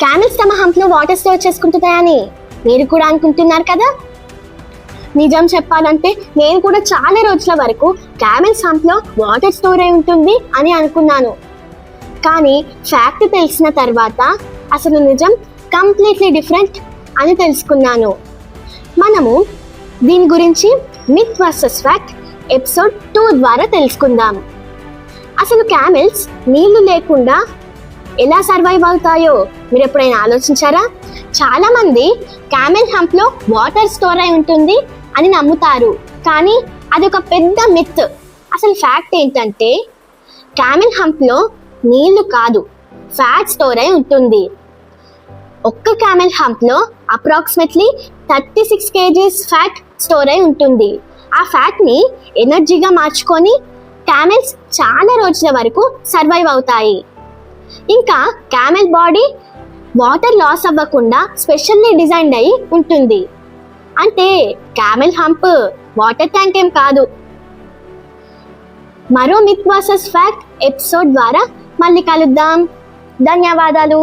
Camels తమ హంప్లో water store చేసుకుంటున్నాయని మీరు కూడా అనుకుంటున్నారు కదా? నిజం చెప్పాలంటే నేను కూడా చాలా రోజుల వరకు క్యామెల్స్ హంప్లో వాటర్ స్టోర్ అయి ఉంటుంది అని అనుకున్నాను. కానీ ఫ్యాక్ట్ తెలిసిన తర్వాత అసలు నిజం కంప్లీట్లీ డిఫరెంట్ అని తెలుసుకున్నాను. మనము దీని గురించి మిత్ వర్సెస్ ఫ్యాక్ట్ ఎపిసోడ్ 2 ద్వారా తెలుసుకుందాం. అసలు క్యామెల్స్ నీళ్లు లేకుండా ఎలా సర్వైవ్ అవుతాయో మీరు ఎప్పుడైనా ఆలోచించారా? చాలా మంది క్యామెల్ హంప్లో వాటర్ స్టోర్ అయి ఉంటుంది అని నమ్ముతారు, కానీ అది ఒక పెద్ద మిత్. అసలు ఫ్యాక్ట్ ఏంటంటే క్యామెల్ హంప్లో నీళ్లు కాదు, ఫ్యాట్ స్టోర్ అయి ఉంటుంది. ఒక్క క్యామెల్ హంప్లో అప్రాక్సిమేట్లీ 36 kgs ఫ్యాట్ స్టోర్ అయి ఉంటుంది. ఆ ఫ్యాట్ని ఎనర్జీగా మార్చుకొని క్యామెల్స్ చాలా రోజుల వరకు సర్వైవ్ అవుతాయి. ఇంకా క్యామెల్ బాడీ వాటర్ లాస్ అవ్వకుండా స్పెషల్లీ డిజైన్డ్ అయి ఉంటుంది. అంటే క్యామెల్ హంప్ వాటర్ ట్యాంక్ ఏం కాదు. మరో మిత్ వర్సెస్ ఫ్యాక్ట్ ఎపిసోడ్ ద్వారా మళ్ళీ కలుద్దాం. ధన్యవాదాలు.